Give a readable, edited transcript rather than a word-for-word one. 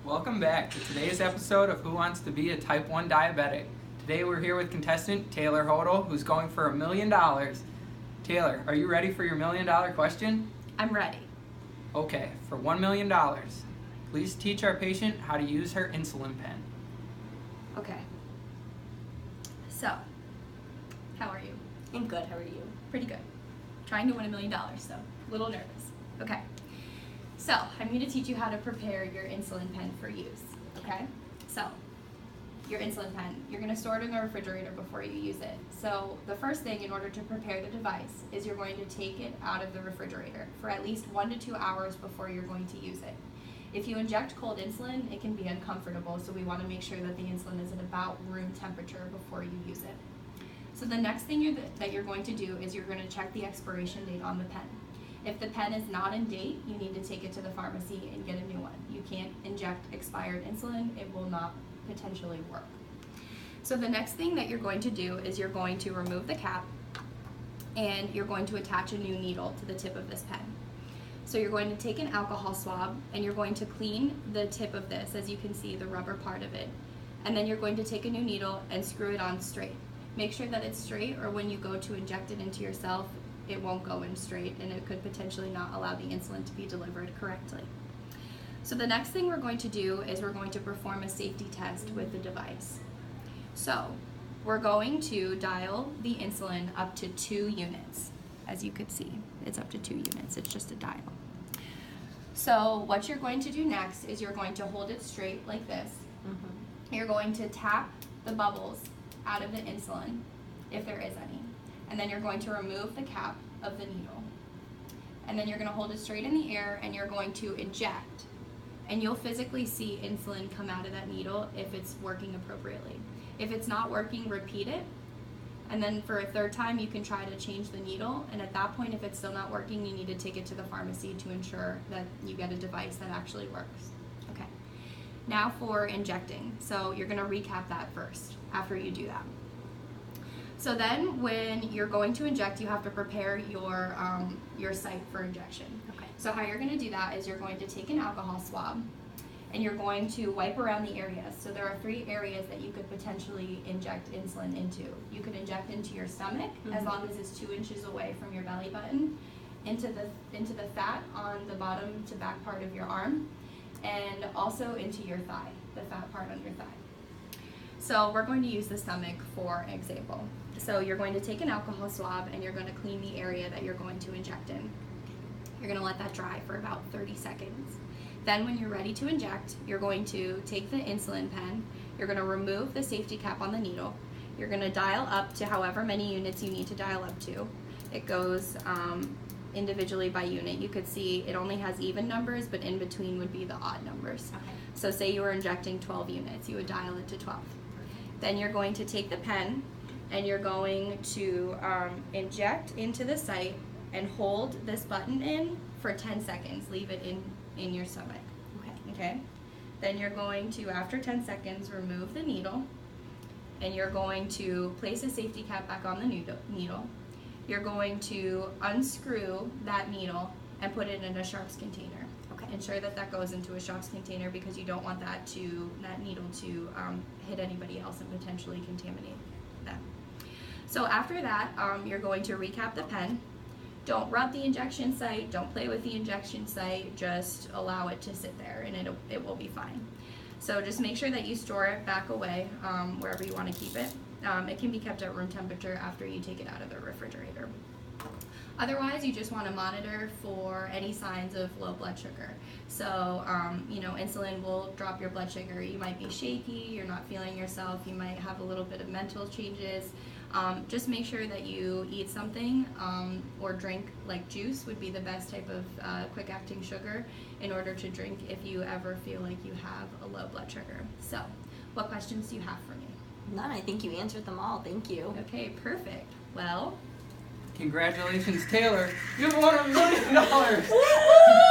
Welcome back to today's episode of Who Wants to Be a Type 1 Diabetic. Today we're here with contestant Taylor Hodel, who's going for $1 million. Taylor, are you ready for your $1 million question? I'm ready. Okay, for $1 million, please teach our patient how to use her insulin pen. Okay. So, how are you? I'm good. How are you? Pretty good. Trying to win $1 million, so a little nervous. Okay. So, I'm going to teach you how to prepare your insulin pen for use. Okay? So, your insulin pen, you're going to store it in the refrigerator before you use it. So, the first thing in order to prepare the device is you're going to take it out of the refrigerator for at least 1 to 2 hours before you're going to use it. If you inject cold insulin, it can be uncomfortable, so we want to make sure that the insulin is at about room temperature before you use it. So the next thing that you're going to do is you're going to check the expiration date on the pen. If the pen is not in date, you need to take it to the pharmacy and get a new one. You can't inject expired insulin, it will not potentially work. So the next thing that you're going to do is you're going to remove the cap and you're going to attach a new needle to the tip of this pen. So you're going to take an alcohol swab and you're going to clean the tip of this, as you can see, the rubber part of it. And then you're going to take a new needle and screw it on straight. Make sure that it's straight, or when you go to inject it into yourself, it won't go in straight and it could potentially not allow the insulin to be delivered correctly. So the next thing we're going to do is we're going to perform a safety test with the device. So we're going to dial the insulin up to 2 units. As you could see, it's up to 2 units, it's just a dial. So what you're going to do next is you're going to hold it straight like this. You're going to tap the bubbles out of the insulin, if there is any. And then you're going to remove the cap of the needle. And then you're going to hold it straight in the air and you're going to inject. And you'll physically see insulin come out of that needle if it's working appropriately. If it's not working, repeat it. And then for a third time, you can try to change the needle. And at that point, if it's still not working, you need to take it to the pharmacy to ensure that you get a device that actually works. Okay. Now for injecting. So you're going to recap that first after you do that. So then when you're going to inject, you have to prepare your site for injection. Okay. So how you're going to do that is you're going to take an alcohol swab and you're going to wipe around the areas. So there are 3 areas that you could potentially inject insulin into. You could inject into your stomach, as long as it's 2 inches away from your belly button, into the fat on the bottom to back part of your arm, and also into your thigh, the fat part on your thigh. So we're going to use the stomach for example. So you're going to take an alcohol swab and you're going to clean the area that you're going to inject in. You're going to let that dry for about 30 seconds. Then when you're ready to inject, you're going to take the insulin pen, you're going to remove the safety cap on the needle, you're going to dial up to however many units you need to dial up to. It goes individually by unit. You could see it only has even numbers, but in between would be the odd numbers. Okay. So say you were injecting 12 units, you would dial it to 12. Then you're going to take the pen and you're going to inject into the site and hold this button in for 10 seconds. Leave it in your stomach. Okay? Then you're going to, after 10 seconds, remove the needle and you're going to place a safety cap back on the needle. You're going to unscrew that needle and put it in a sharps container. Okay. Ensure that that goes into a sharps container because you don't want that needle to hit anybody else and potentially contaminate them. So after that, you're going to recap the pen. Don't rub the injection site, don't play with the injection site, just allow it to sit there and it will be fine. So just make sure that you store it back away wherever you want to keep it. It can be kept at room temperature after you take it out of the refrigerator. Otherwise, you just want to monitor for any signs of low blood sugar. So, insulin will drop your blood sugar. You might be shaky, you're not feeling yourself, you might have a little bit of mental changes. Just make sure that you eat something or drink, like juice would be the best type of quick-acting sugar in order to drink if you ever feel like you have a low blood sugar. So, what questions do you have for me? None. I think you answered them all. Thank you. Okay, perfect. Well, Congratulations, Taylor. You've won $1 million.